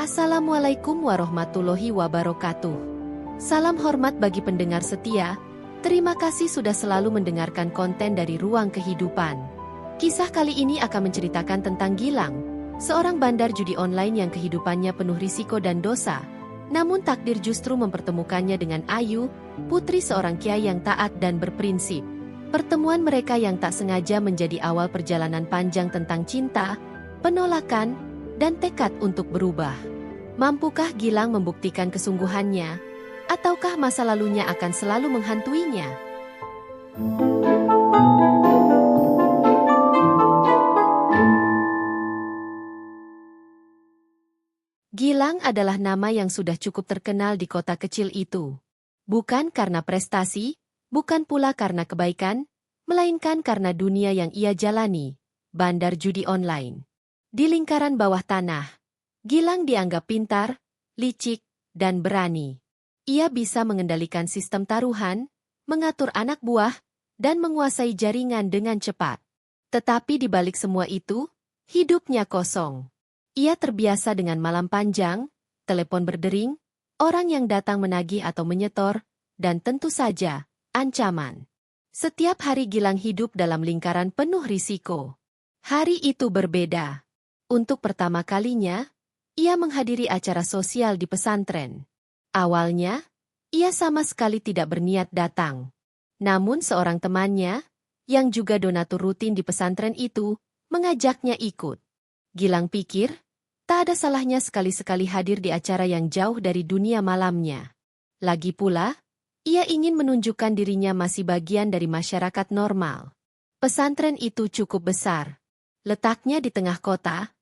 Assalamualaikum warahmatullahi wabarakatuh. Salam hormat bagi pendengar setia. Terima kasih sudah selalu mendengarkan konten dari Ruang Kehidupan. Kisah kali ini akan menceritakan tentang Gilang, seorang bandar judi online yang kehidupannya penuh risiko dan dosa. Namun takdir justru mempertemukannya dengan Ayu, putri seorang kiai yang taat dan berprinsip. Pertemuan mereka yang tak sengaja menjadi awal perjalanan panjang tentang cinta, penolakan, dan tekad untuk berubah. Mampukah Gilang membuktikan kesungguhannya, ataukah masa lalunya akan selalu menghantuinya? Gilang adalah nama yang sudah cukup terkenal di kota kecil itu. Bukan karena prestasi, bukan pula karena kebaikan, melainkan karena dunia yang ia jalani, bandar judi online. Di lingkaran bawah tanah, Gilang dianggap pintar, licik, dan berani. Ia bisa mengendalikan sistem taruhan, mengatur anak buah, dan menguasai jaringan dengan cepat. Tetapi di balik semua itu, hidupnya kosong. Ia terbiasa dengan malam panjang, telepon berdering, orang yang datang menagih atau menyetor, dan tentu saja, ancaman. Setiap hari Gilang hidup dalam lingkaran penuh risiko. Hari itu berbeda. Untuk pertama kalinya, ia menghadiri acara sosial di pesantren. Awalnya, ia sama sekali tidak berniat datang. Namun seorang temannya, yang juga donatur rutin di pesantren itu, mengajaknya ikut. Gilang pikir, tak ada salahnya sekali-sekali hadir di acara yang jauh dari dunia malamnya. Lagi pula, ia ingin menunjukkan dirinya masih bagian dari masyarakat normal. Pesantren itu cukup besar. Letaknya di tengah kota,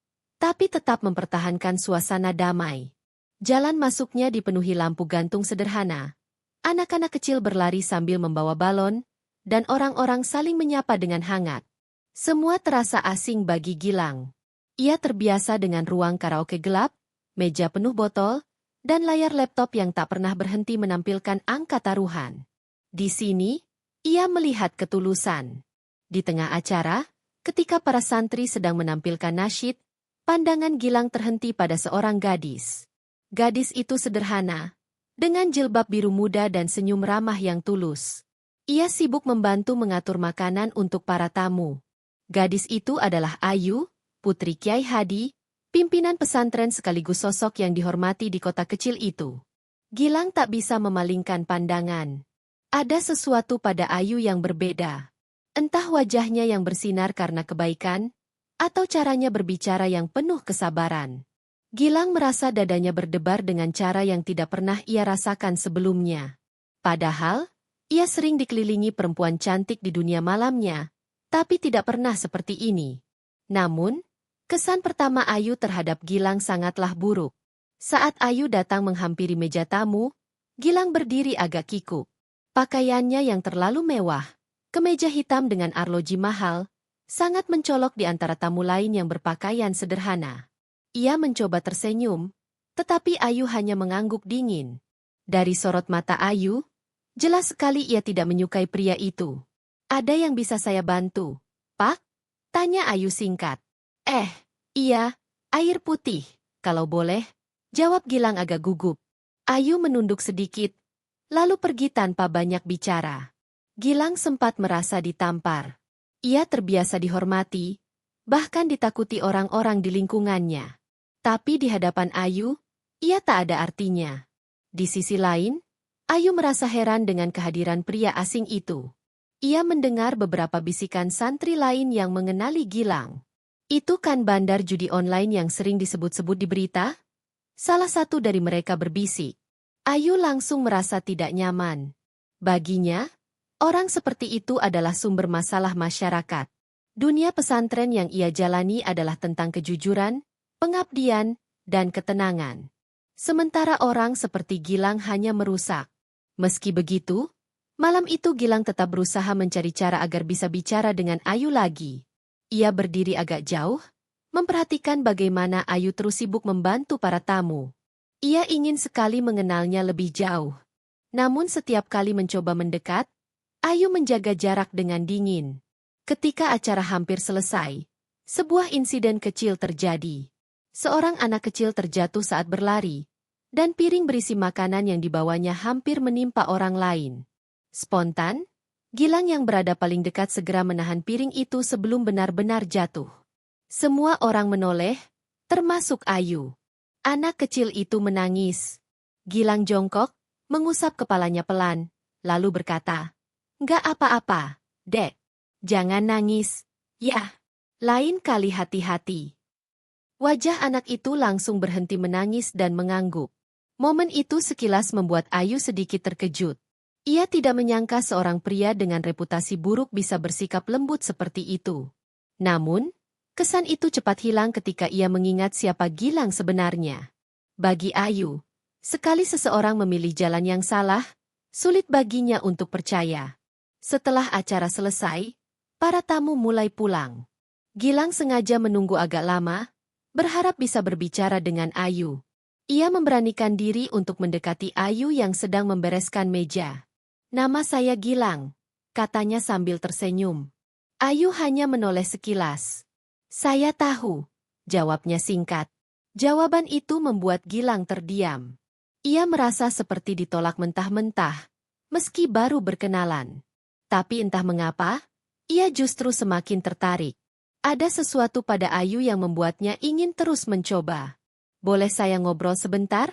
tapi tetap mempertahankan suasana damai. Jalan masuknya dipenuhi lampu gantung sederhana. Anak-anak kecil berlari sambil membawa balon, dan orang-orang saling menyapa dengan hangat. Semua terasa asing bagi Gilang. Ia terbiasa dengan ruang karaoke gelap, meja penuh botol, dan layar laptop yang tak pernah berhenti menampilkan angka taruhan. Di sini, ia melihat ketulusan. Di tengah acara, ketika para santri sedang menampilkan nasyid, pandangan Gilang terhenti pada seorang gadis. Gadis itu sederhana, dengan jilbab biru muda dan senyum ramah yang tulus. Ia sibuk membantu mengatur makanan untuk para tamu. Gadis itu adalah Ayu, putri Kiai Hadi, pimpinan pesantren sekaligus sosok yang dihormati di kota kecil itu. Gilang tak bisa memalingkan pandangan. Ada sesuatu pada Ayu yang berbeda. Entah wajahnya yang bersinar karena kebaikan, atau caranya berbicara yang penuh kesabaran. Gilang merasa dadanya berdebar dengan cara yang tidak pernah ia rasakan sebelumnya. Padahal, ia sering dikelilingi perempuan cantik di dunia malamnya, tapi tidak pernah seperti ini. Namun, kesan pertama Ayu terhadap Gilang sangatlah buruk. Saat Ayu datang menghampiri meja tamu, Gilang berdiri agak kikuk. Pakaiannya yang terlalu mewah, kemeja hitam dengan arloji mahal, sangat mencolok di antara tamu lain yang berpakaian sederhana. Ia mencoba tersenyum, tetapi Ayu hanya mengangguk dingin. Dari sorot mata Ayu, jelas sekali ia tidak menyukai pria itu. "Ada yang bisa saya bantu, Pak?" tanya Ayu singkat. Iya, air putih, kalau boleh," jawab Gilang agak gugup. Ayu menunduk sedikit, lalu pergi tanpa banyak bicara. Gilang sempat merasa ditampar. Ia terbiasa dihormati, bahkan ditakuti orang-orang di lingkungannya. Tapi di hadapan Ayu, ia tak ada artinya. Di sisi lain, Ayu merasa heran dengan kehadiran pria asing itu. Ia mendengar beberapa bisikan santri lain yang mengenali Gilang. "Itu kan bandar judi online yang sering disebut-sebut di berita?" Salah satu dari mereka berbisik. Ayu langsung merasa tidak nyaman. Baginya, orang seperti itu adalah sumber masalah masyarakat. Dunia pesantren yang ia jalani adalah tentang kejujuran, pengabdian, dan ketenangan. Sementara orang seperti Gilang hanya merusak. Meski begitu, malam itu Gilang tetap berusaha mencari cara agar bisa bicara dengan Ayu lagi. Ia berdiri agak jauh, memperhatikan bagaimana Ayu terus sibuk membantu para tamu. Ia ingin sekali mengenalnya lebih jauh. Namun setiap kali mencoba mendekat, Ayu menjaga jarak dengan dingin. Ketika acara hampir selesai, sebuah insiden kecil terjadi. Seorang anak kecil terjatuh saat berlari, dan piring berisi makanan yang dibawanya hampir menimpa orang lain. Spontan, Gilang yang berada paling dekat segera menahan piring itu sebelum benar-benar jatuh. Semua orang menoleh, termasuk Ayu. Anak kecil itu menangis. Gilang jongkok, mengusap kepalanya pelan, lalu berkata, "Nggak apa-apa, Dek. Jangan nangis. Ya, lain kali hati-hati." Wajah anak itu langsung berhenti menangis dan mengangguk. Momen itu sekilas membuat Ayu sedikit terkejut. Ia tidak menyangka seorang pria dengan reputasi buruk bisa bersikap lembut seperti itu. Namun, kesan itu cepat hilang ketika ia mengingat siapa Gilang sebenarnya. Bagi Ayu, sekali seseorang memilih jalan yang salah, sulit baginya untuk percaya. Setelah acara selesai, para tamu mulai pulang. Gilang sengaja menunggu agak lama, berharap bisa berbicara dengan Ayu. Ia memberanikan diri untuk mendekati Ayu yang sedang membereskan meja. "Nama saya Gilang," katanya sambil tersenyum. Ayu hanya menoleh sekilas. "Saya tahu," jawabnya singkat. Jawaban itu membuat Gilang terdiam. Ia merasa seperti ditolak mentah-mentah, meski baru berkenalan. Tapi entah mengapa, ia justru semakin tertarik. Ada sesuatu pada Ayu yang membuatnya ingin terus mencoba. "Boleh saya ngobrol sebentar?"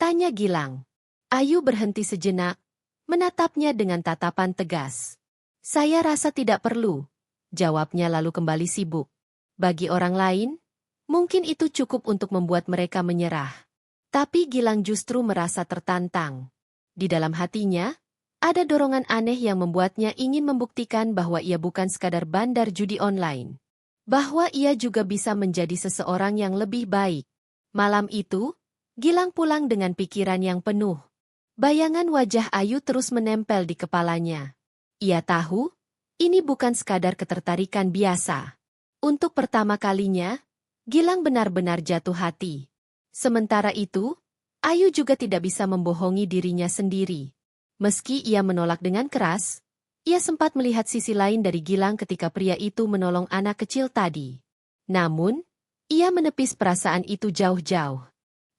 tanya Gilang. Ayu berhenti sejenak, menatapnya dengan tatapan tegas. "Saya rasa tidak perlu," jawabnya lalu kembali sibuk. Bagi orang lain, mungkin itu cukup untuk membuat mereka menyerah. Tapi Gilang justru merasa tertantang. Di dalam hatinya, ada dorongan aneh yang membuatnya ingin membuktikan bahwa ia bukan sekadar bandar judi online. Bahwa ia juga bisa menjadi seseorang yang lebih baik. Malam itu, Gilang pulang dengan pikiran yang penuh. Bayangan wajah Ayu terus menempel di kepalanya. Ia tahu, ini bukan sekadar ketertarikan biasa. Untuk pertama kalinya, Gilang benar-benar jatuh hati. Sementara itu, Ayu juga tidak bisa membohongi dirinya sendiri. Meski ia menolak dengan keras, ia sempat melihat sisi lain dari Gilang ketika pria itu menolong anak kecil tadi. Namun, ia menepis perasaan itu jauh-jauh.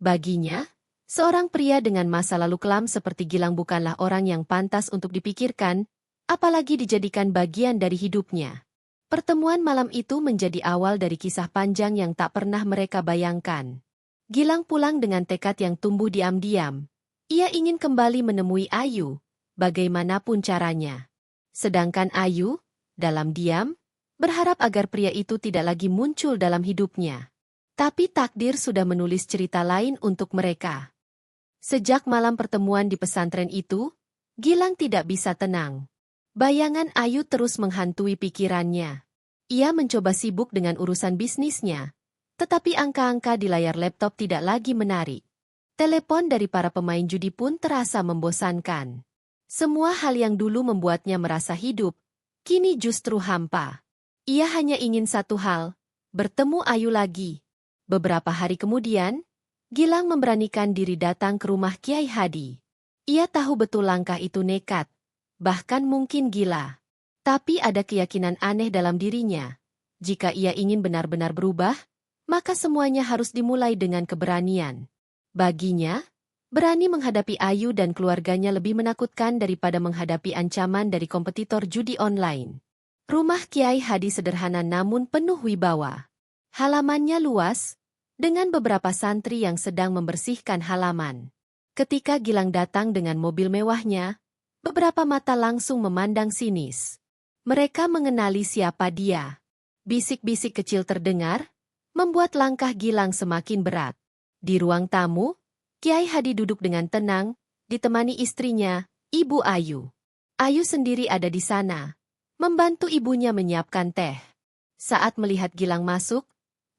Baginya, seorang pria dengan masa lalu kelam seperti Gilang bukanlah orang yang pantas untuk dipikirkan, apalagi dijadikan bagian dari hidupnya. Pertemuan malam itu menjadi awal dari kisah panjang yang tak pernah mereka bayangkan. Gilang pulang dengan tekad yang tumbuh diam-diam. Ia ingin kembali menemui Ayu, bagaimanapun caranya. Sedangkan Ayu, dalam diam, berharap agar pria itu tidak lagi muncul dalam hidupnya. Tapi takdir sudah menulis cerita lain untuk mereka. Sejak malam pertemuan di pesantren itu, Gilang tidak bisa tenang. Bayangan Ayu terus menghantui pikirannya. Ia mencoba sibuk dengan urusan bisnisnya, tetapi angka-angka di layar laptop tidak lagi menarik. Telepon dari para pemain judi pun terasa membosankan. Semua hal yang dulu membuatnya merasa hidup, kini justru hampa. Ia hanya ingin satu hal, bertemu Ayu lagi. Beberapa hari kemudian, Gilang memberanikan diri datang ke rumah Kiai Hadi. Ia tahu betul langkah itu nekat, bahkan mungkin gila. Tapi ada keyakinan aneh dalam dirinya. Jika ia ingin benar-benar berubah, maka semuanya harus dimulai dengan keberanian. Baginya, berani menghadapi Ayu dan keluarganya lebih menakutkan daripada menghadapi ancaman dari kompetitor judi online. Rumah Kiai Hadi sederhana namun penuh wibawa. Halamannya luas, dengan beberapa santri yang sedang membersihkan halaman. Ketika Gilang datang dengan mobil mewahnya, beberapa mata langsung memandang sinis. Mereka mengenali siapa dia. Bisik-bisik kecil terdengar, membuat langkah Gilang semakin berat. Di ruang tamu, Kiai Hadi duduk dengan tenang, ditemani istrinya, Ibu Ayu. Ayu sendiri ada di sana, membantu ibunya menyiapkan teh. Saat melihat Gilang masuk,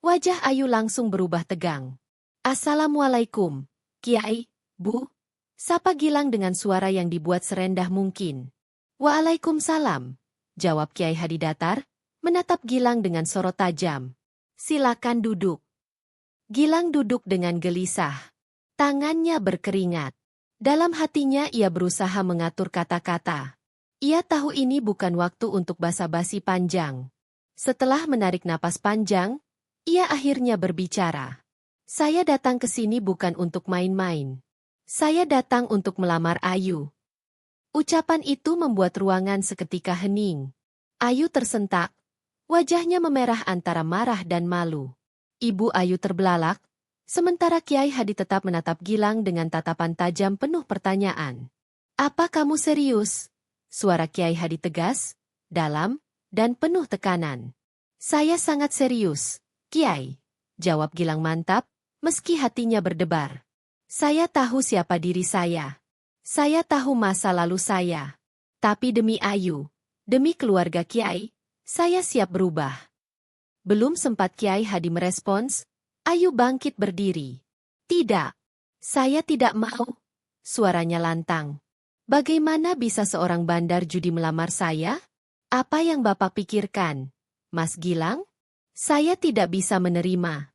wajah Ayu langsung berubah tegang. "Assalamualaikum, Kiai, Bu," sapa Gilang dengan suara yang dibuat serendah mungkin. "Waalaikumsalam," jawab Kiai Hadi datar, menatap Gilang dengan sorot tajam. "Silakan duduk." Gilang duduk dengan gelisah. Tangannya berkeringat. Dalam hatinya ia berusaha mengatur kata-kata. Ia tahu ini bukan waktu untuk basa-basi panjang. Setelah menarik napas panjang, ia akhirnya berbicara. Saya datang ke sini bukan untuk main-main. Saya datang untuk melamar Ayu. Ucapan itu membuat ruangan seketika hening. Ayu tersentak. Wajahnya memerah antara marah dan malu. Ibu Ayu terbelalak, sementara Kiai Hadi tetap menatap Gilang dengan tatapan tajam penuh pertanyaan. "Apa kamu serius?" Suara Kiai Hadi tegas, dalam, dan penuh tekanan. "Saya sangat serius, Kiai," jawab Gilang mantap, meski hatinya berdebar. "Saya tahu siapa diri saya. Saya tahu masa lalu saya. Tapi demi Ayu, demi keluarga Kiai, saya siap berubah." Belum sempat Kiai Hadi merespons, Ayu bangkit berdiri. "Tidak, saya tidak mau." Suaranya lantang. "Bagaimana bisa seorang bandar judi melamar saya? Apa yang Bapak pikirkan, Mas Gilang? Saya tidak bisa menerima."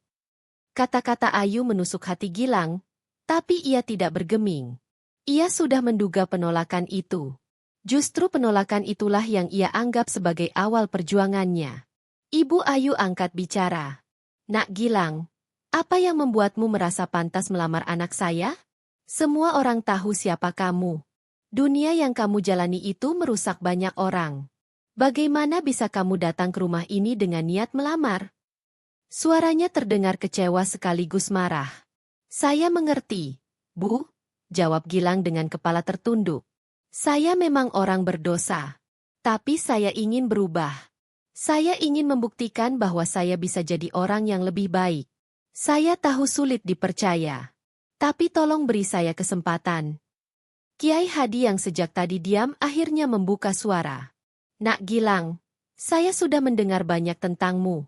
Kata-kata Ayu menusuk hati Gilang, tapi ia tidak bergeming. Ia sudah menduga penolakan itu. Justru penolakan itulah yang ia anggap sebagai awal perjuangannya. Ibu Ayu angkat bicara. "Nak Gilang, apa yang membuatmu merasa pantas melamar anak saya? Semua orang tahu siapa kamu. Dunia yang kamu jalani itu merusak banyak orang. Bagaimana bisa kamu datang ke rumah ini dengan niat melamar?" Suaranya terdengar kecewa sekaligus marah. "Saya mengerti, Bu," jawab Gilang dengan kepala tertunduk. "Saya memang orang berdosa. Tapi saya ingin berubah. Saya ingin membuktikan bahwa saya bisa jadi orang yang lebih baik. Saya tahu sulit dipercaya. Tapi tolong beri saya kesempatan." Kiai Hadi yang sejak tadi diam akhirnya membuka suara. "Nak Gilang, saya sudah mendengar banyak tentangmu.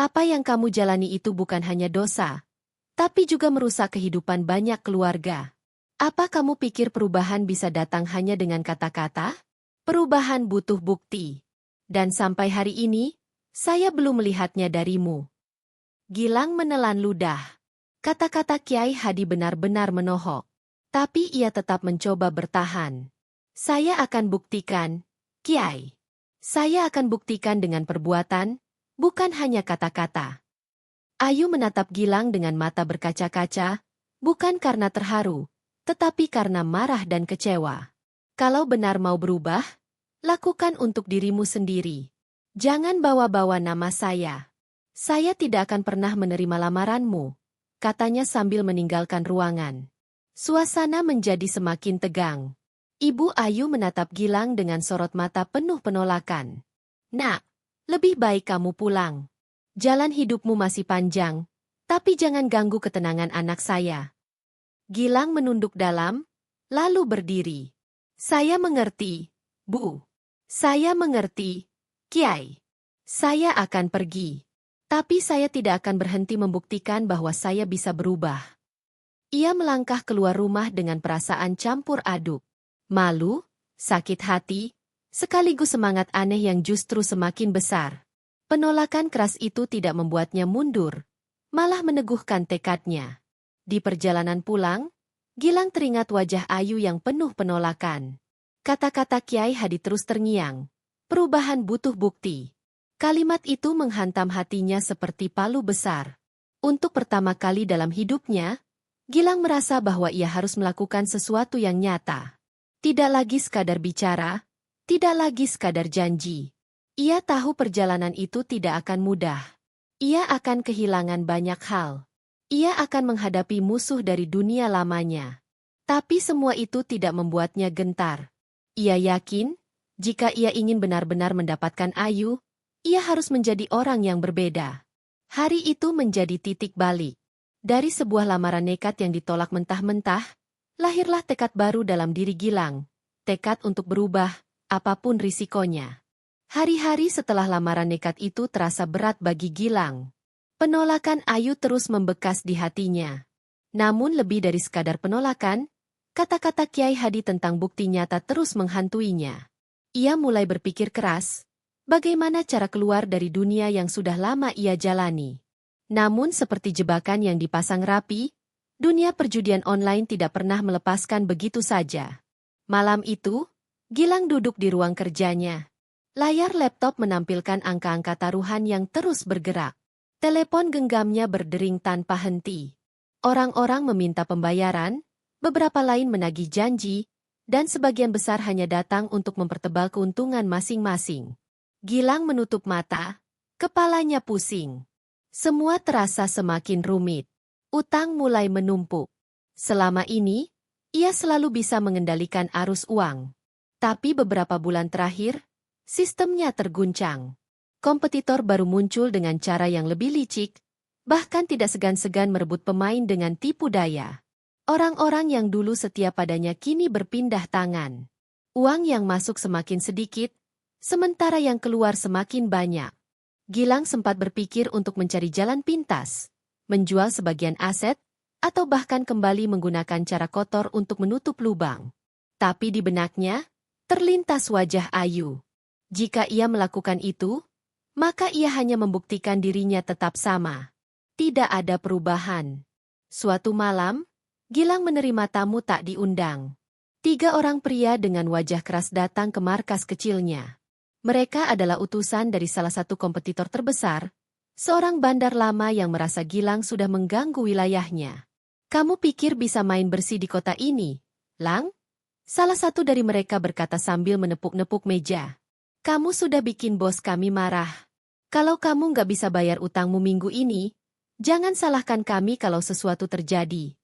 Apa yang kamu jalani itu bukan hanya dosa, tapi juga merusak kehidupan banyak keluarga. Apa kamu pikir perubahan bisa datang hanya dengan kata-kata? Perubahan butuh bukti. Dan sampai hari ini, saya belum melihatnya darimu." Gilang menelan ludah. Kata-kata Kiai Hadi benar-benar menohok. Tapi ia tetap mencoba bertahan. "Saya akan buktikan, Kiai. Saya akan buktikan dengan perbuatan, bukan hanya kata-kata." Ayu menatap Gilang dengan mata berkaca-kaca, bukan karena terharu, tetapi karena marah dan kecewa. "Kalau benar mau berubah, lakukan untuk dirimu sendiri. Jangan bawa-bawa nama saya. Saya tidak akan pernah menerima lamaranmu," katanya sambil meninggalkan ruangan. Suasana menjadi semakin tegang. Ibu Ayu menatap Gilang dengan sorot mata penuh penolakan. "Nak, lebih baik kamu pulang. Jalan hidupmu masih panjang, tapi jangan ganggu ketenangan anak saya." Gilang menunduk dalam, lalu berdiri. "Saya mengerti, Bu. Saya mengerti, Kiai. Saya akan pergi. Tapi saya tidak akan berhenti membuktikan bahwa saya bisa berubah." Ia melangkah keluar rumah dengan perasaan campur aduk. Malu, sakit hati, sekaligus semangat aneh yang justru semakin besar. Penolakan keras itu tidak membuatnya mundur, malah meneguhkan tekadnya. Di perjalanan pulang, Gilang teringat wajah Ayu yang penuh penolakan. Kata-kata Kiai Hadi terus terngiang. "Perubahan butuh bukti." Kalimat itu menghantam hatinya seperti palu besar. Untuk pertama kali dalam hidupnya, Gilang merasa bahwa ia harus melakukan sesuatu yang nyata. Tidak lagi sekadar bicara, tidak lagi sekadar janji. Ia tahu perjalanan itu tidak akan mudah. Ia akan kehilangan banyak hal. Ia akan menghadapi musuh dari dunia lamanya. Tapi semua itu tidak membuatnya gentar. Ia yakin, jika ia ingin benar-benar mendapatkan Ayu, ia harus menjadi orang yang berbeda. Hari itu menjadi titik balik. Dari sebuah lamaran nekat yang ditolak mentah-mentah, lahirlah tekad baru dalam diri Gilang. Tekad untuk berubah, apapun risikonya. Hari-hari setelah lamaran nekat itu terasa berat bagi Gilang. Penolakan Ayu terus membekas di hatinya. Namun lebih dari sekadar penolakan, kata-kata Kiai Hadi tentang bukti nyata terus menghantuinya. Ia mulai berpikir keras, bagaimana cara keluar dari dunia yang sudah lama ia jalani. Namun seperti jebakan yang dipasang rapi, dunia perjudian online tidak pernah melepaskan begitu saja. Malam itu, Gilang duduk di ruang kerjanya. Layar laptop menampilkan angka-angka taruhan yang terus bergerak. Telepon genggamnya berdering tanpa henti. Orang-orang meminta pembayaran, beberapa lain menagih janji, dan sebagian besar hanya datang untuk mempertebal keuntungan masing-masing. Gilang menutup mata, kepalanya pusing. Semua terasa semakin rumit. Utang mulai menumpuk. Selama ini, ia selalu bisa mengendalikan arus uang. Tapi beberapa bulan terakhir, sistemnya terguncang. Kompetitor baru muncul dengan cara yang lebih licik, bahkan tidak segan-segan merebut pemain dengan tipu daya. Orang-orang yang dulu setia padanya kini berpindah tangan. Uang yang masuk semakin sedikit, sementara yang keluar semakin banyak. Gilang sempat berpikir untuk mencari jalan pintas, menjual sebagian aset, atau bahkan kembali menggunakan cara kotor untuk menutup lubang. Tapi di benaknya, terlintas wajah Ayu. Jika ia melakukan itu, maka ia hanya membuktikan dirinya tetap sama. Tidak ada perubahan. Suatu malam, Gilang menerima tamu tak diundang. 3 orang pria dengan wajah keras datang ke markas kecilnya. Mereka adalah utusan dari salah satu kompetitor terbesar, seorang bandar lama yang merasa Gilang sudah mengganggu wilayahnya. "Kamu pikir bisa main bersih di kota ini, Lang?" Salah satu dari mereka berkata sambil menepuk-nepuk meja. "Kamu sudah bikin bos kami marah. Kalau kamu nggak bisa bayar utangmu minggu ini, jangan salahkan kami kalau sesuatu terjadi."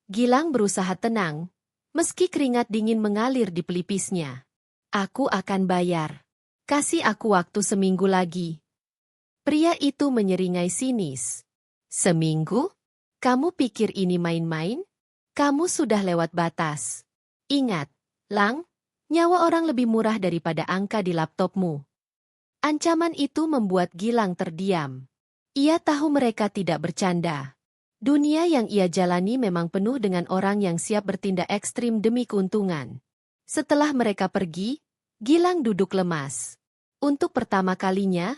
Gilang berusaha tenang, meski keringat dingin mengalir di pelipisnya. "Aku akan bayar. Kasih aku waktu seminggu lagi." Pria itu menyeringai sinis. "Seminggu? Kamu pikir ini main-main? Kamu sudah lewat batas. Ingat, Lang, nyawa orang lebih murah daripada angka di laptopmu." Ancaman itu membuat Gilang terdiam. Ia tahu mereka tidak bercanda. Dunia yang ia jalani memang penuh dengan orang yang siap bertindak ekstrim demi keuntungan. Setelah mereka pergi, Gilang duduk lemas. Untuk pertama kalinya,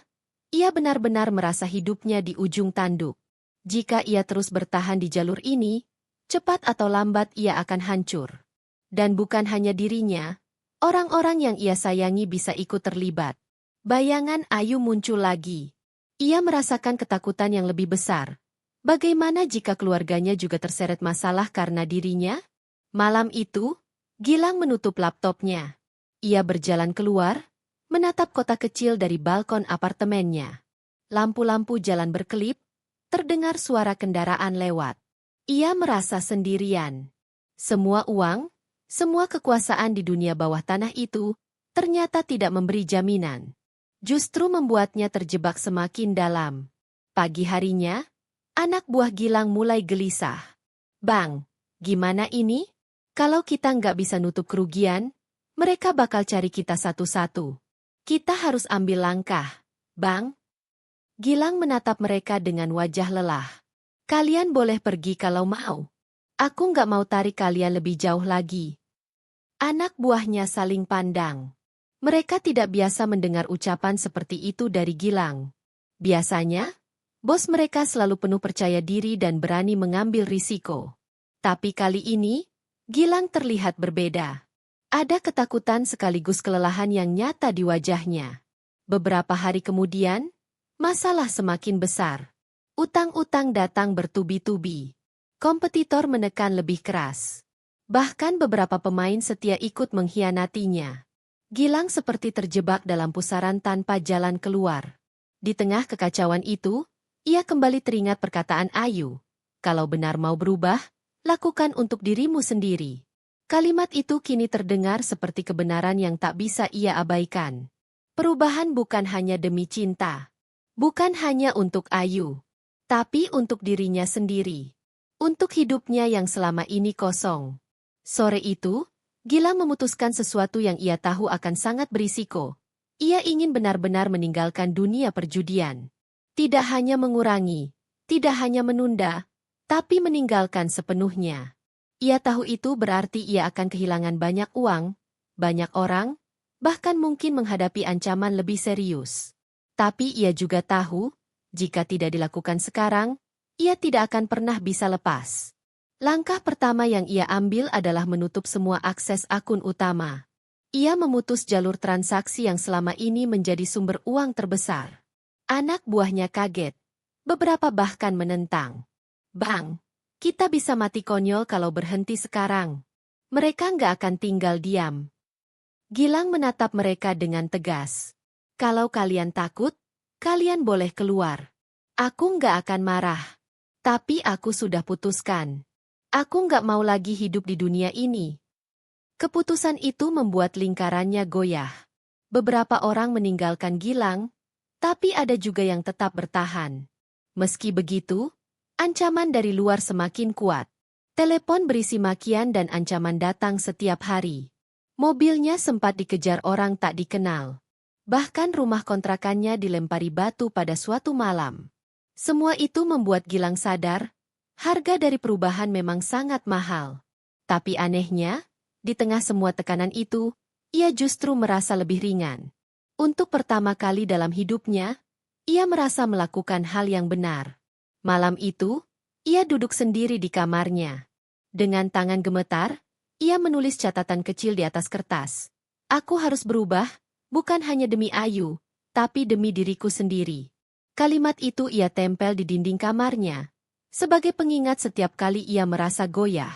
ia benar-benar merasa hidupnya di ujung tanduk. Jika ia terus bertahan di jalur ini, cepat atau lambat ia akan hancur. Dan bukan hanya dirinya, orang-orang yang ia sayangi bisa ikut terlibat. Bayangan Ayu muncul lagi. Ia merasakan ketakutan yang lebih besar. Bagaimana jika keluarganya juga terseret masalah karena dirinya? Malam itu, Gilang menutup laptopnya. Ia berjalan keluar, menatap kota kecil dari balkon apartemennya. Lampu-lampu jalan berkelip, terdengar suara kendaraan lewat. Ia merasa sendirian. Semua uang, semua kekuasaan di dunia bawah tanah itu, ternyata tidak memberi jaminan. Justru membuatnya terjebak semakin dalam. Pagi harinya, anak buah Gilang mulai gelisah. "Bang, gimana ini? Kalau kita nggak bisa nutup kerugian, mereka bakal cari kita satu-satu. Kita harus ambil langkah, Bang." Gilang menatap mereka dengan wajah lelah. "Kalian boleh pergi kalau mau. Aku nggak mau tarik kalian lebih jauh lagi." Anak buahnya saling pandang. Mereka tidak biasa mendengar ucapan seperti itu dari Gilang. Biasanya, bos mereka selalu penuh percaya diri dan berani mengambil risiko. Tapi kali ini, Gilang terlihat berbeda. Ada ketakutan sekaligus kelelahan yang nyata di wajahnya. Beberapa hari kemudian, masalah semakin besar. Utang-utang datang bertubi-tubi. Kompetitor menekan lebih keras. Bahkan beberapa pemain setia ikut mengkhianatinya. Gilang seperti terjebak dalam pusaran tanpa jalan keluar. Di tengah kekacauan itu, ia kembali teringat perkataan Ayu. "Kalau benar mau berubah, lakukan untuk dirimu sendiri." Kalimat itu kini terdengar seperti kebenaran yang tak bisa ia abaikan. Perubahan bukan hanya demi cinta. Bukan hanya untuk Ayu. Tapi untuk dirinya sendiri. Untuk hidupnya yang selama ini kosong. Sore itu, Gilang memutuskan sesuatu yang ia tahu akan sangat berisiko. Ia ingin benar-benar meninggalkan dunia perjudian. Tidak hanya mengurangi, tidak hanya menunda, tapi meninggalkan sepenuhnya. Ia tahu itu berarti ia akan kehilangan banyak uang, banyak orang, bahkan mungkin menghadapi ancaman lebih serius. Tapi ia juga tahu, jika tidak dilakukan sekarang, ia tidak akan pernah bisa lepas. Langkah pertama yang ia ambil adalah menutup semua akses akun utama. Ia memutus jalur transaksi yang selama ini menjadi sumber uang terbesar. Anak buahnya kaget. Beberapa bahkan menentang. "Bang, Kita bisa mati konyol kalau berhenti sekarang. Mereka nggak akan tinggal diam. Gilang menatap mereka dengan tegas. Kalau kalian takut, kalian boleh keluar. Aku nggak akan marah. Tapi aku sudah putuskan. Aku nggak mau lagi hidup di dunia ini. Keputusan itu membuat lingkarannya goyah. Beberapa orang meninggalkan Gilang, tapi ada juga yang tetap bertahan. Meski begitu, ancaman dari luar semakin kuat. Telepon berisi makian dan ancaman datang setiap hari. Mobilnya sempat dikejar orang tak dikenal. Bahkan rumah kontrakannya dilempari batu pada suatu malam. Semua itu membuat Gilang sadar, harga dari perubahan memang sangat mahal. Tapi anehnya, di tengah semua tekanan itu, ia justru merasa lebih ringan. Untuk pertama kali dalam hidupnya, ia merasa melakukan hal yang benar. Malam itu, ia duduk sendiri di kamarnya. Dengan tangan gemetar, ia menulis catatan kecil di atas kertas. Aku harus berubah, bukan hanya demi Ayu, tapi demi diriku sendiri. Kalimat itu ia tempel di dinding kamarnya, sebagai pengingat setiap kali ia merasa goyah.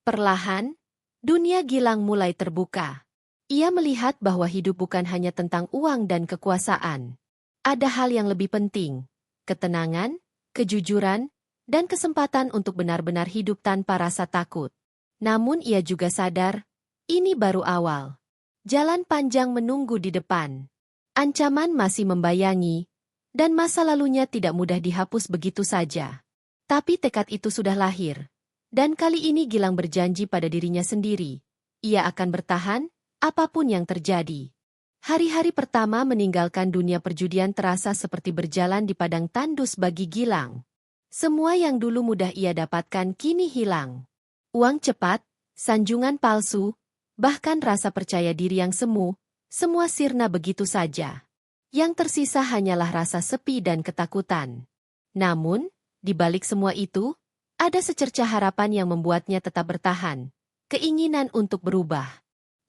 Perlahan, dunia Gilang mulai terbuka. Ia melihat bahwa hidup bukan hanya tentang uang dan kekuasaan. Ada hal yang lebih penting, ketenangan, kejujuran, dan kesempatan untuk benar-benar hidup tanpa rasa takut. Namun ia juga sadar, ini baru awal. Jalan panjang menunggu di depan. Ancaman masih membayangi, dan masa lalunya tidak mudah dihapus begitu saja. Tapi tekad itu sudah lahir. Dan kali ini Gilang berjanji pada dirinya sendiri. Ia akan bertahan, apapun yang terjadi. Hari-hari pertama meninggalkan dunia perjudian terasa seperti berjalan di padang tandus bagi Gilang. Semua yang dulu mudah ia dapatkan kini hilang. Uang cepat, sanjungan palsu, bahkan rasa percaya diri yang semu, semua sirna begitu saja. Yang tersisa hanyalah rasa sepi dan ketakutan. Namun, di balik semua itu, ada secercah harapan yang membuatnya tetap bertahan. Keinginan untuk berubah.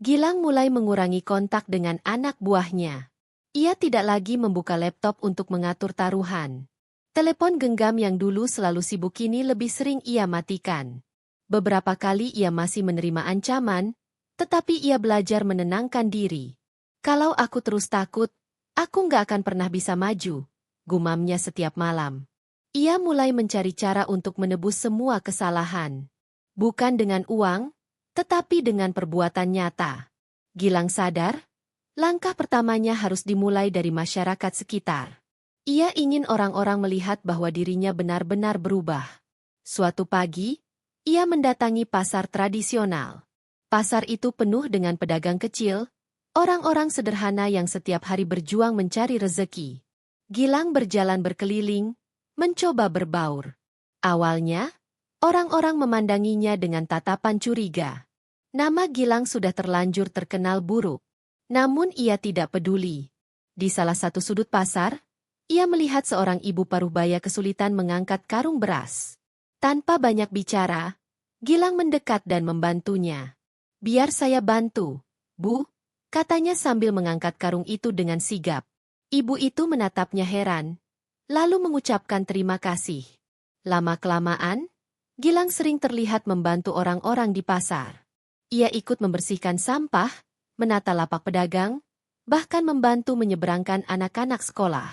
Gilang mulai mengurangi kontak dengan anak buahnya. Ia tidak lagi membuka laptop untuk mengatur taruhan. Telepon genggam yang dulu selalu sibuk kini lebih sering ia matikan. Beberapa kali ia masih menerima ancaman, tetapi ia belajar menenangkan diri. Kalau aku terus takut, aku nggak akan pernah bisa maju, gumamnya setiap malam. Ia mulai mencari cara untuk menebus semua kesalahan. Bukan dengan uang, tetapi dengan perbuatan nyata. Gilang sadar, langkah pertamanya harus dimulai dari masyarakat sekitar. Ia ingin orang-orang melihat bahwa dirinya benar-benar berubah. Suatu pagi, ia mendatangi pasar tradisional. Pasar itu penuh dengan pedagang kecil, orang-orang sederhana yang setiap hari berjuang mencari rezeki. Gilang berjalan berkeliling, mencoba berbaur. Awalnya, orang-orang memandanginya dengan tatapan curiga. Nama Gilang sudah terlanjur terkenal buruk. Namun ia tidak peduli. Di salah satu sudut pasar, ia melihat seorang ibu parubaya kesulitan mengangkat karung beras. Tanpa banyak bicara, Gilang mendekat dan membantunya. Biar saya bantu, Bu, katanya sambil mengangkat karung itu dengan sigap. Ibu itu menatapnya heran, lalu mengucapkan terima kasih. Lama-kelamaan, Gilang sering terlihat membantu orang-orang di pasar. Ia ikut membersihkan sampah, menata lapak pedagang, bahkan membantu menyeberangkan anak-anak sekolah.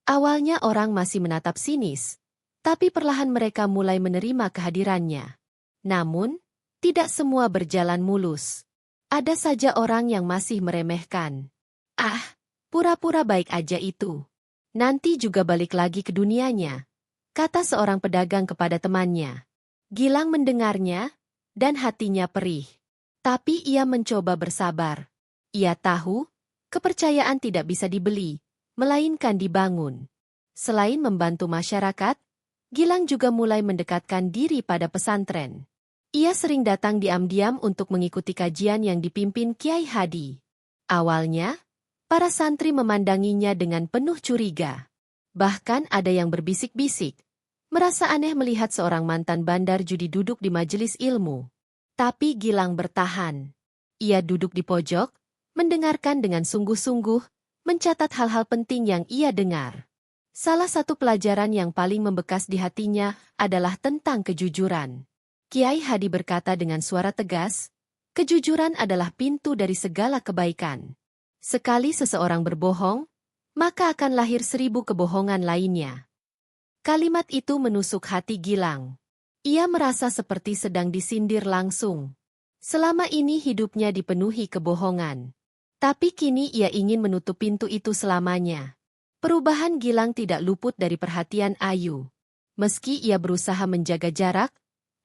Awalnya orang masih menatap sinis, tapi perlahan mereka mulai menerima kehadirannya. Namun, tidak semua berjalan mulus. Ada saja orang yang masih meremehkan. Ah, pura-pura baik aja itu. Nanti juga balik lagi ke dunianya, kata seorang pedagang kepada temannya. Gilang mendengarnya, dan hatinya perih. Tapi ia mencoba bersabar. Ia tahu, kepercayaan tidak bisa dibeli, melainkan dibangun. Selain membantu masyarakat, Gilang juga mulai mendekatkan diri pada pesantren. Ia sering datang diam-diam untuk mengikuti kajian yang dipimpin Kiai Hadi. Awalnya, para santri memandanginya dengan penuh curiga. Bahkan ada yang berbisik-bisik, merasa aneh melihat seorang mantan bandar judi duduk di majelis ilmu. Tapi Gilang bertahan. Ia duduk di pojok, mendengarkan dengan sungguh-sungguh, mencatat hal-hal penting yang ia dengar. Salah satu pelajaran yang paling membekas di hatinya adalah tentang kejujuran. Kiai Hadi berkata dengan suara tegas, kejujuran adalah pintu dari segala kebaikan. Sekali seseorang berbohong, maka akan lahir 1000 kebohongan lainnya. Kalimat itu menusuk hati Gilang. Ia merasa seperti sedang disindir langsung. Selama ini hidupnya dipenuhi kebohongan. Tapi kini ia ingin menutup pintu itu selamanya. Perubahan Gilang tidak luput dari perhatian Ayu. Meski ia berusaha menjaga jarak,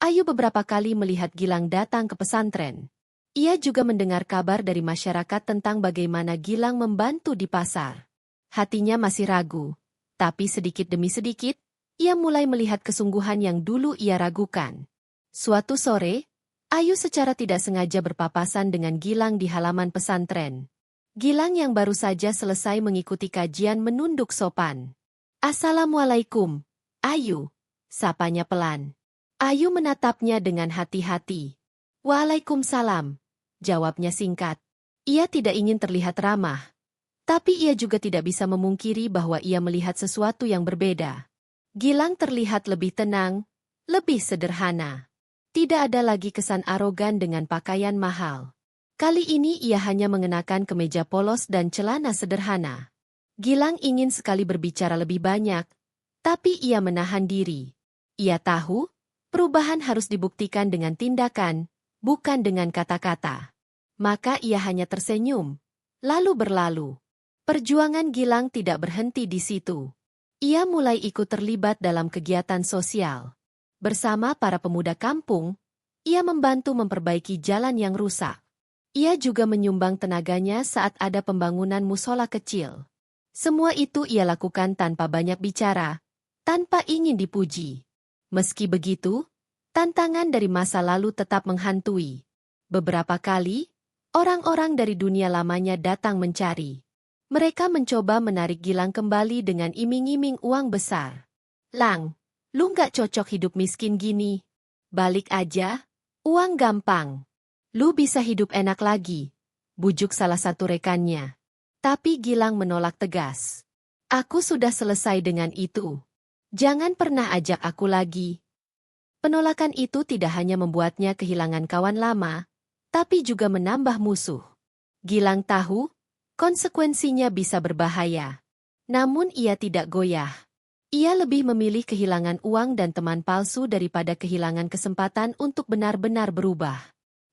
Ayu beberapa kali melihat Gilang datang ke pesantren. Ia juga mendengar kabar dari masyarakat tentang bagaimana Gilang membantu di pasar. Hatinya masih ragu, tapi sedikit demi sedikit, ia mulai melihat kesungguhan yang dulu ia ragukan. Suatu sore, Ayu secara tidak sengaja berpapasan dengan Gilang di halaman pesantren. Gilang yang baru saja selesai mengikuti kajian menunduk sopan. "Assalamualaikum, Ayu," sapanya pelan. Ayu menatapnya dengan hati-hati. "Waalaikumsalam," jawabnya singkat. Ia tidak ingin terlihat ramah. Tapi ia juga tidak bisa memungkiri bahwa ia melihat sesuatu yang berbeda. Gilang terlihat lebih tenang, lebih sederhana. Tidak ada lagi kesan arogan dengan pakaian mahal. Kali ini ia hanya mengenakan kemeja polos dan celana sederhana. Gilang ingin sekali berbicara lebih banyak, tapi ia menahan diri. Ia tahu, perubahan harus dibuktikan dengan tindakan, bukan dengan kata-kata. Maka ia hanya tersenyum, lalu berlalu. Perjuangan Gilang tidak berhenti di situ. Ia mulai ikut terlibat dalam kegiatan sosial. Bersama para pemuda kampung, ia membantu memperbaiki jalan yang rusak. Ia juga menyumbang tenaganya saat ada pembangunan musola kecil. Semua itu ia lakukan tanpa banyak bicara, tanpa ingin dipuji. Meski begitu, tantangan dari masa lalu tetap menghantui. Beberapa kali, orang-orang dari dunia lamanya datang mencari. Mereka mencoba menarik Gilang kembali dengan iming-iming uang besar. "Lang, lu nggak cocok hidup miskin gini. Balik aja, uang gampang. Lu bisa hidup enak lagi," bujuk salah satu rekannya. Tapi Gilang menolak tegas. "Aku sudah selesai dengan itu. Jangan pernah ajak aku lagi." Penolakan itu tidak hanya membuatnya kehilangan kawan lama, tapi juga menambah musuh. Gilang tahu, konsekuensinya bisa berbahaya. Namun ia tidak goyah. Ia lebih memilih kehilangan uang dan teman palsu daripada kehilangan kesempatan untuk benar-benar berubah.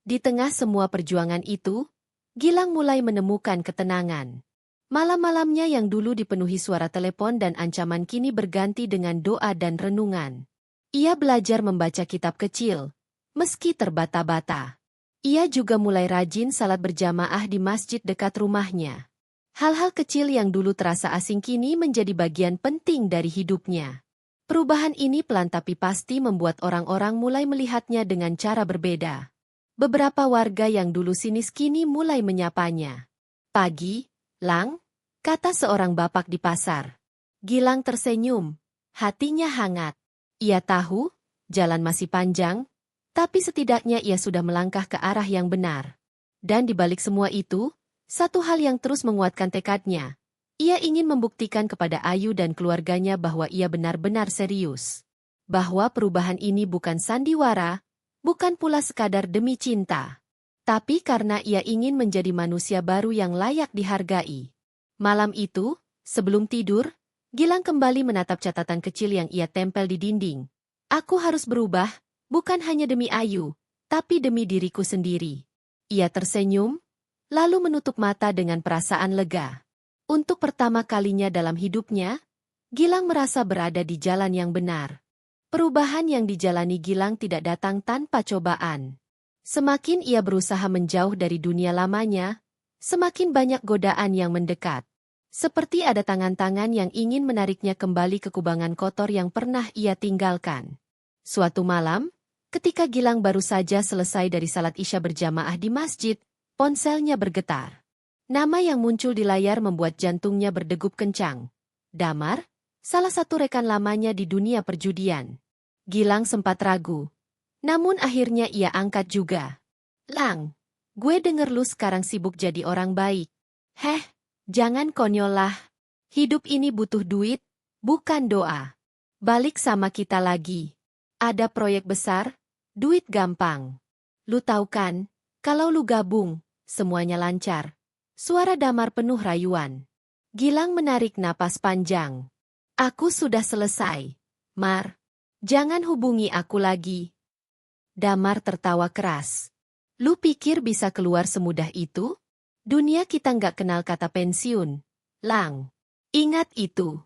Di tengah semua perjuangan itu, Gilang mulai menemukan ketenangan. Malam-malamnya yang dulu dipenuhi suara telepon dan ancaman kini berganti dengan doa dan renungan. Ia belajar membaca kitab kecil, meski terbata-bata. Ia juga mulai rajin salat berjamaah di masjid dekat rumahnya. Hal-hal kecil yang dulu terasa asing kini menjadi bagian penting dari hidupnya. Perubahan ini pelan tapi pasti membuat orang-orang mulai melihatnya dengan cara berbeda. Beberapa warga yang dulu sinis kini mulai menyapanya. "Pagi, Lang," kata seorang bapak di pasar. Gilang tersenyum, hatinya hangat. Ia tahu, jalan masih panjang, tapi setidaknya ia sudah melangkah ke arah yang benar. Dan di balik semua itu, satu hal yang terus menguatkan tekadnya. Ia ingin membuktikan kepada Ayu dan keluarganya bahwa ia benar-benar serius. Bahwa perubahan ini bukan sandiwara, bukan pula sekadar demi cinta. Tapi karena ia ingin menjadi manusia baru yang layak dihargai. Malam itu, sebelum tidur, Gilang kembali menatap catatan kecil yang ia tempel di dinding. "Aku harus berubah, bukan hanya demi Ayu, tapi demi diriku sendiri." Ia tersenyum, lalu menutup mata dengan perasaan lega. Untuk pertama kalinya dalam hidupnya, Gilang merasa berada di jalan yang benar. Perubahan yang dijalani Gilang tidak datang tanpa cobaan. Semakin ia berusaha menjauh dari dunia lamanya, semakin banyak godaan yang mendekat. Seperti ada tangan-tangan yang ingin menariknya kembali ke kubangan kotor yang pernah ia tinggalkan. Suatu malam, ketika Gilang baru saja selesai dari salat Isya berjamaah di masjid, ponselnya bergetar. Nama yang muncul di layar membuat jantungnya berdegup kencang. Damar, salah satu rekan lamanya di dunia perjudian. Gilang sempat ragu. Namun akhirnya ia angkat juga. "Lang, gue denger lu sekarang sibuk jadi orang baik." "Heh, jangan konyol lah. Hidup ini butuh duit, bukan doa. Balik sama kita lagi. Ada proyek besar, duit gampang. Lu tahu kan, kalau lu gabung, semuanya lancar. Suara damar penuh rayuan. Gilang menarik napas panjang. Aku sudah selesai. Mar, jangan hubungi aku lagi. Damar tertawa keras. Lu pikir bisa keluar semudah itu? Dunia kita nggak kenal kata pensiun. Lang. Ingat itu.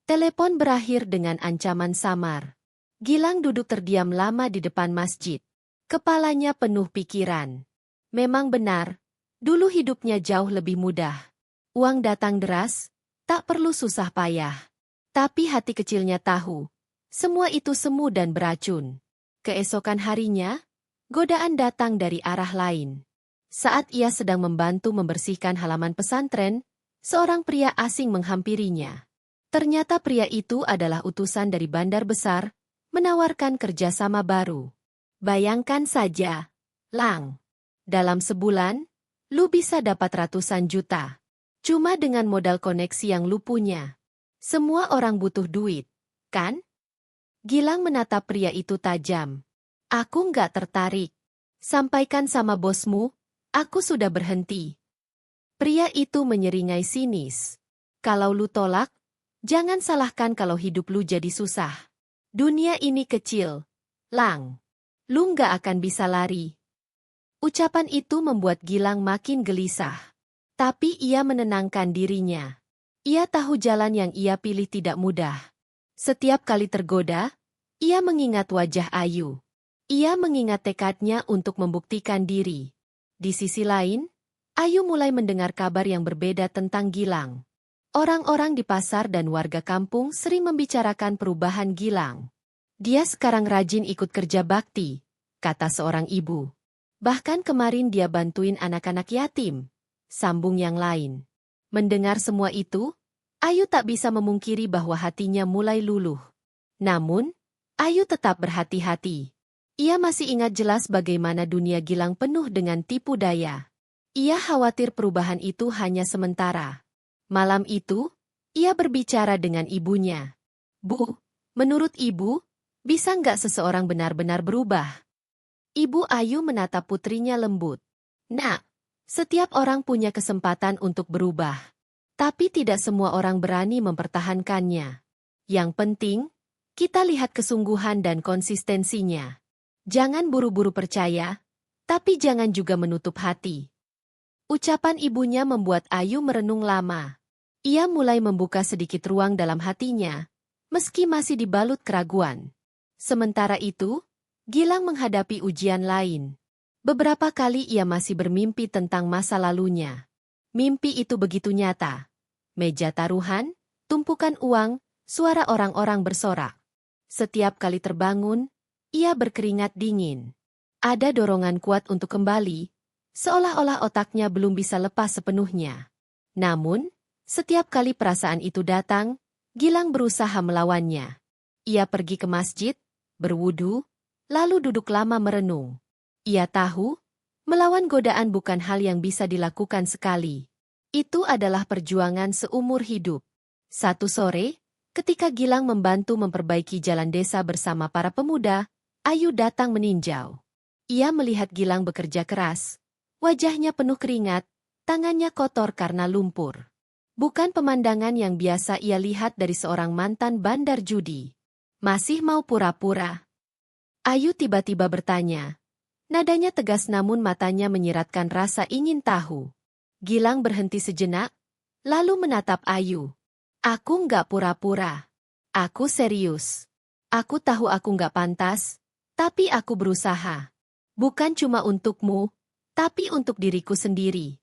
Telepon berakhir dengan ancaman samar. Gilang duduk terdiam lama di depan masjid. Kepalanya penuh pikiran. Memang benar, dulu hidupnya jauh lebih mudah. Uang datang deras, tak perlu susah payah. Tapi hati kecilnya tahu, semua itu semu dan beracun. Keesokan harinya, godaan datang dari arah lain. Saat ia sedang membantu membersihkan halaman pesantren, seorang pria asing menghampirinya. Ternyata pria itu adalah utusan dari bandar besar, menawarkan kerjasama baru. Bayangkan saja, Lang. Dalam sebulan, lu bisa dapat ratusan juta. Cuma dengan modal koneksi yang lu punya. Semua orang butuh duit, kan? Gilang menatap pria itu tajam. Aku nggak tertarik. Sampaikan sama bosmu, aku sudah berhenti. Pria itu menyeringai sinis. Kalau lu tolak, jangan salahkan kalau hidup lu jadi susah. Dunia ini kecil. Lang. Lu nggak akan bisa lari. Ucapan itu membuat Gilang makin gelisah. Tapi ia menenangkan dirinya. Ia tahu jalan yang ia pilih tidak mudah. Setiap kali tergoda, ia mengingat wajah Ayu. Ia mengingat tekadnya untuk membuktikan diri. Di sisi lain, Ayu mulai mendengar kabar yang berbeda tentang Gilang. Orang-orang di pasar dan warga kampung sering membicarakan perubahan Gilang. Dia sekarang rajin ikut kerja bakti, kata seorang ibu. Bahkan kemarin dia bantuin anak-anak yatim, sambung yang lain. Mendengar semua itu, Ayu tak bisa memungkiri bahwa hatinya mulai luluh. Namun, Ayu tetap berhati-hati. Ia masih ingat jelas bagaimana dunia Gilang penuh dengan tipu daya. Ia khawatir perubahan itu hanya sementara. Malam itu, ia berbicara dengan ibunya. Bu, menurut ibu, bisa nggak seseorang benar-benar berubah? Ibu Ayu menatap putrinya lembut. Nak, setiap orang punya kesempatan untuk berubah. Tapi tidak semua orang berani mempertahankannya. Yang penting, kita lihat kesungguhan dan konsistensinya. Jangan buru-buru percaya, tapi jangan juga menutup hati. Ucapan ibunya membuat Ayu merenung lama. Ia mulai membuka sedikit ruang dalam hatinya, meski masih dibalut keraguan. Sementara itu, Gilang menghadapi ujian lain. Beberapa kali ia masih bermimpi tentang masa lalunya. Mimpi itu begitu nyata. Meja taruhan, tumpukan uang, suara orang-orang bersorak. Setiap kali terbangun, ia berkeringat dingin. Ada dorongan kuat untuk kembali, seolah-olah otaknya belum bisa lepas sepenuhnya. Namun, setiap kali perasaan itu datang, Gilang berusaha melawannya. Ia pergi ke masjid, berwudu, lalu duduk lama merenung. Ia tahu, melawan godaan bukan hal yang bisa dilakukan sekali. Itu adalah perjuangan seumur hidup. Satu sore, ketika Gilang membantu memperbaiki jalan desa bersama para pemuda, Ayu datang meninjau. Ia melihat Gilang bekerja keras. Wajahnya penuh keringat, tangannya kotor karena lumpur. Bukan pemandangan yang biasa ia lihat dari seorang mantan bandar judi. Masih mau pura-pura? Ayu tiba-tiba bertanya. Nadanya tegas namun matanya menyiratkan rasa ingin tahu. Gilang berhenti sejenak, lalu menatap Ayu. Aku nggak pura-pura. Aku serius. Aku tahu aku nggak pantas, tapi aku berusaha. Bukan cuma untukmu, tapi untuk diriku sendiri.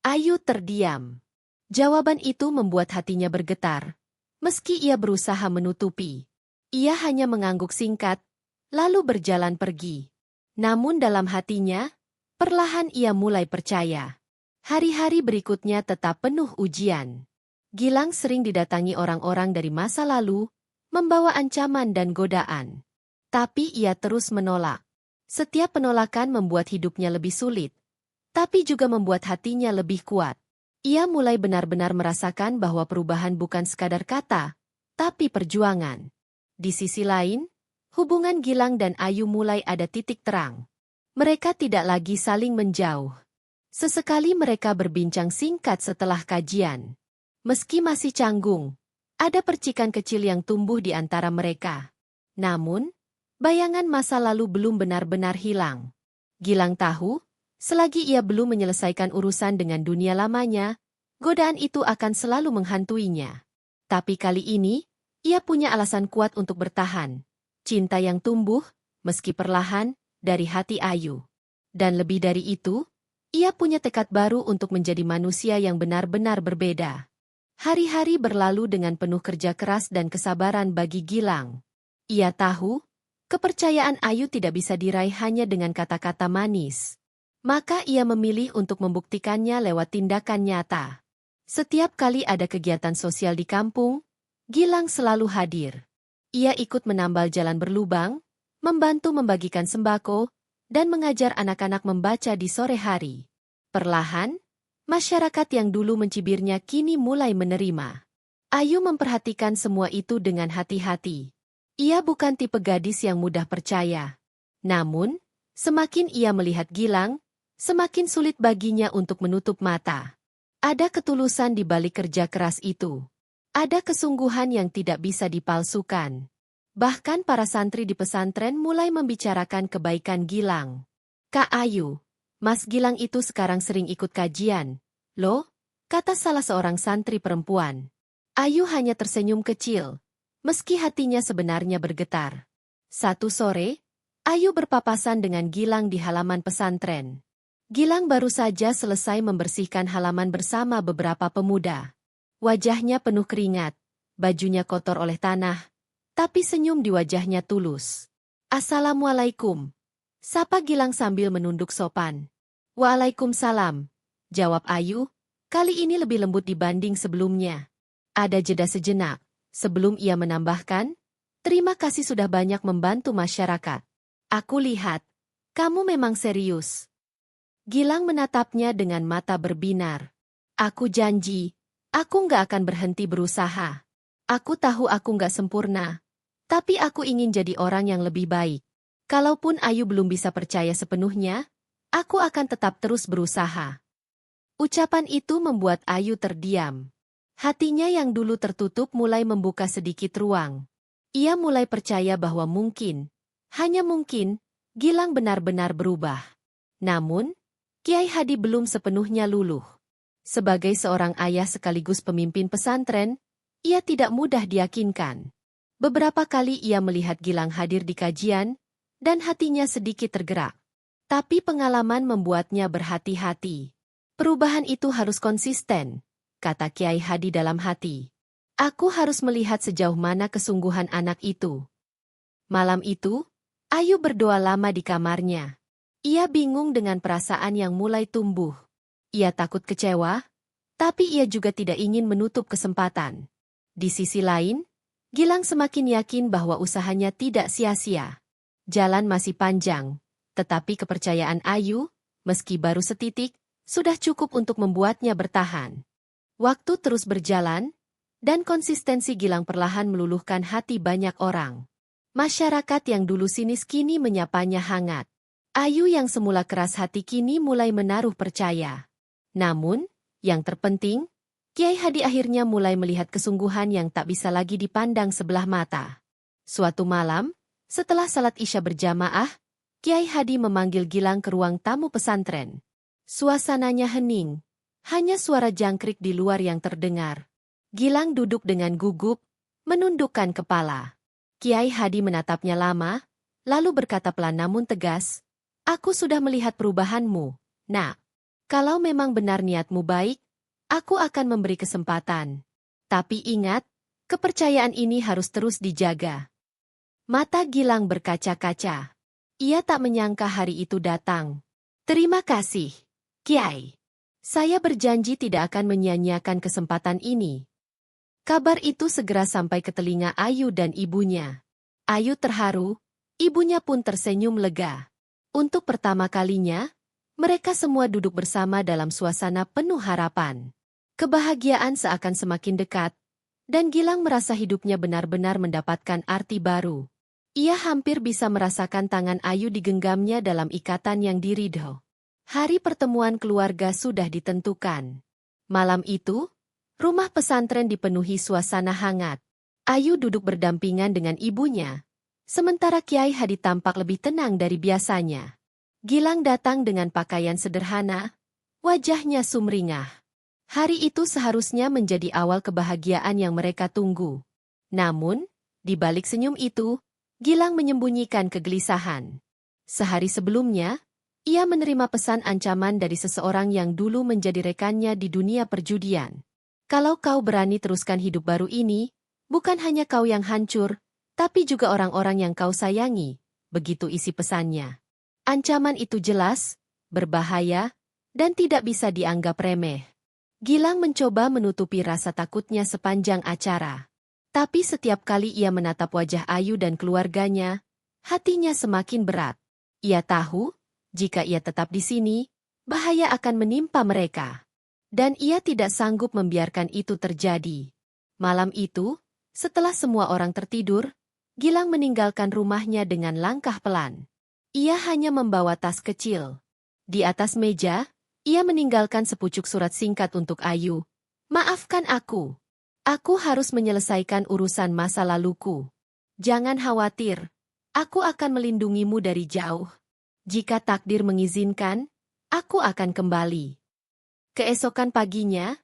Ayu terdiam. Jawaban itu membuat hatinya bergetar. Meski ia berusaha menutupi. Ia hanya mengangguk singkat, lalu berjalan pergi. Namun dalam hatinya, perlahan ia mulai percaya. Hari-hari berikutnya tetap penuh ujian. Gilang sering didatangi orang-orang dari masa lalu, membawa ancaman dan godaan. Tapi ia terus menolak. Setiap penolakan membuat hidupnya lebih sulit, tapi juga membuat hatinya lebih kuat. Ia mulai benar-benar merasakan bahwa perubahan bukan sekadar kata, tapi perjuangan. Di sisi lain, hubungan Gilang dan Ayu mulai ada titik terang. Mereka tidak lagi saling menjauh. Sesekali mereka berbincang singkat setelah kajian. Meski masih canggung, ada percikan kecil yang tumbuh di antara mereka. Namun, bayangan masa lalu belum benar-benar hilang. Gilang tahu, selagi ia belum menyelesaikan urusan dengan dunia lamanya, godaan itu akan selalu menghantuinya. Tapi kali ini, ia punya alasan kuat untuk bertahan. Cinta yang tumbuh, meski perlahan, dari hati Ayu. Dan lebih dari itu, ia punya tekad baru untuk menjadi manusia yang benar-benar berbeda. Hari-hari berlalu dengan penuh kerja keras dan kesabaran bagi Gilang. Ia tahu, kepercayaan Ayu tidak bisa diraih hanya dengan kata-kata manis. Maka ia memilih untuk membuktikannya lewat tindakan nyata. Setiap kali ada kegiatan sosial di kampung, Gilang selalu hadir. Ia ikut menambal jalan berlubang, membantu membagikan sembako, dan mengajar anak-anak membaca di sore hari. Perlahan, masyarakat yang dulu mencibirnya kini mulai menerima. Ayu memperhatikan semua itu dengan hati-hati. Ia bukan tipe gadis yang mudah percaya. Namun, semakin ia melihat Gilang, semakin sulit baginya untuk menutup mata. Ada ketulusan di balik kerja keras itu. Ada kesungguhan yang tidak bisa dipalsukan. Bahkan para santri di pesantren mulai membicarakan kebaikan Gilang. Kak Ayu, Mas Gilang itu sekarang sering ikut kajian. Loh, kata salah seorang santri perempuan. Ayu hanya tersenyum kecil, meski hatinya sebenarnya bergetar. Satu sore, Ayu berpapasan dengan Gilang di halaman pesantren. Gilang baru saja selesai membersihkan halaman bersama beberapa pemuda. Wajahnya penuh keringat, bajunya kotor oleh tanah, tapi senyum di wajahnya tulus. Assalamualaikum, sapa Gilang sambil menunduk sopan. Waalaikumsalam, jawab Ayu, kali ini lebih lembut dibanding sebelumnya. Ada jeda sejenak, sebelum ia menambahkan, terima kasih sudah banyak membantu masyarakat. Aku lihat, kamu memang serius. Gilang menatapnya dengan mata berbinar. Aku janji, aku nggak akan berhenti berusaha. Aku tahu aku nggak sempurna, tapi aku ingin jadi orang yang lebih baik. Kalaupun Ayu belum bisa percaya sepenuhnya, aku akan tetap terus berusaha. Ucapan itu membuat Ayu terdiam. Hatinya yang dulu tertutup mulai membuka sedikit ruang. Ia mulai percaya bahwa mungkin, hanya mungkin, Gilang benar-benar berubah. Namun, Kiai Hadi belum sepenuhnya luluh. Sebagai seorang ayah sekaligus pemimpin pesantren, ia tidak mudah diyakinkan. Beberapa kali ia melihat Gilang hadir di kajian, dan hatinya sedikit tergerak. Tapi pengalaman membuatnya berhati-hati. Perubahan itu harus konsisten, kata Kiai Hadi dalam hati. Aku harus melihat sejauh mana kesungguhan anak itu. Malam itu, Ayu berdoa lama di kamarnya. Ia bingung dengan perasaan yang mulai tumbuh. Ia takut kecewa, tapi ia juga tidak ingin menutup kesempatan. Di sisi lain, Gilang semakin yakin bahwa usahanya tidak sia-sia. Jalan masih panjang, tetapi kepercayaan Ayu, meski baru setitik, sudah cukup untuk membuatnya bertahan. Waktu terus berjalan, dan konsistensi Gilang perlahan meluluhkan hati banyak orang. Masyarakat yang dulu sinis kini menyapanya hangat. Ayu yang semula keras hati kini mulai menaruh percaya. Namun, yang terpenting, Kiai Hadi akhirnya mulai melihat kesungguhan yang tak bisa lagi dipandang sebelah mata. Suatu malam, setelah salat Isya berjamaah, Kiai Hadi memanggil Gilang ke ruang tamu pesantren. Suasananya hening, hanya suara jangkrik di luar yang terdengar. Gilang duduk dengan gugup, menundukkan kepala. Kiai Hadi menatapnya lama, lalu berkata pelan namun tegas, "Aku sudah melihat perubahanmu, Nak. Kalau memang benar niatmu baik, aku akan memberi kesempatan. Tapi ingat, kepercayaan ini harus terus dijaga." Mata Gilang berkaca-kaca. Ia tak menyangka hari itu datang. "Terima kasih, Kiai. Saya berjanji tidak akan menyia-nyiakan kesempatan ini." Kabar itu segera sampai ke telinga Ayu dan ibunya. Ayu terharu, ibunya pun tersenyum lega. Untuk pertama kalinya, mereka semua duduk bersama dalam suasana penuh harapan. Kebahagiaan seakan semakin dekat, Dan Gilang merasa hidupnya benar-benar mendapatkan arti baru. Ia hampir bisa merasakan tangan Ayu digenggamnya dalam ikatan yang diridho. Hari pertemuan keluarga sudah ditentukan. Malam itu, rumah pesantren dipenuhi suasana hangat. Ayu duduk berdampingan dengan ibunya, sementara Kiai Hadi tampak lebih tenang dari biasanya. Gilang datang dengan pakaian sederhana, wajahnya sumringah. Hari itu seharusnya menjadi awal kebahagiaan yang mereka tunggu. Namun, di balik senyum itu, Gilang menyembunyikan kegelisahan. Sehari sebelumnya, ia menerima pesan ancaman dari seseorang yang dulu menjadi rekannya di dunia perjudian. Kalau kau berani teruskan hidup baru ini, bukan hanya kau yang hancur, tapi juga orang-orang yang kau sayangi, begitu isi pesannya. Ancaman itu jelas, berbahaya, dan tidak bisa dianggap remeh. Gilang mencoba menutupi rasa takutnya sepanjang acara. Tapi setiap kali ia menatap wajah Ayu dan keluarganya, hatinya semakin berat. Ia tahu, jika ia tetap di sini, bahaya akan menimpa mereka. Dan ia tidak sanggup membiarkan itu terjadi. Malam itu, setelah semua orang tertidur, Gilang meninggalkan rumahnya dengan langkah pelan. Ia hanya membawa tas kecil. Di atas meja, ia meninggalkan sepucuk surat singkat untuk Ayu. Maafkan aku. Aku harus menyelesaikan urusan masa laluku. Jangan khawatir, aku akan melindungimu dari jauh. Jika takdir mengizinkan, aku akan kembali. Keesokan paginya,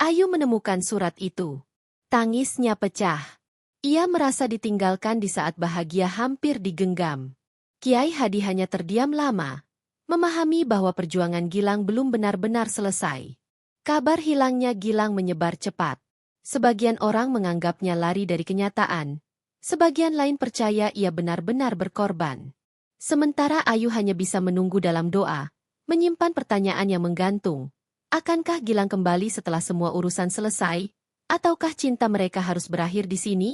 Ayu menemukan surat itu. Tangisnya pecah. Ia merasa ditinggalkan di saat bahagia hampir digenggam. Kiai Hadi hanya terdiam lama, memahami bahwa perjuangan Gilang belum benar-benar selesai. Kabar hilangnya Gilang menyebar cepat. Sebagian orang menganggapnya lari dari kenyataan, sebagian lain percaya ia benar-benar berkorban. Sementara Ayu hanya bisa menunggu dalam doa, menyimpan pertanyaan yang menggantung. Akankah Gilang kembali setelah semua urusan selesai, ataukah cinta mereka harus berakhir di sini?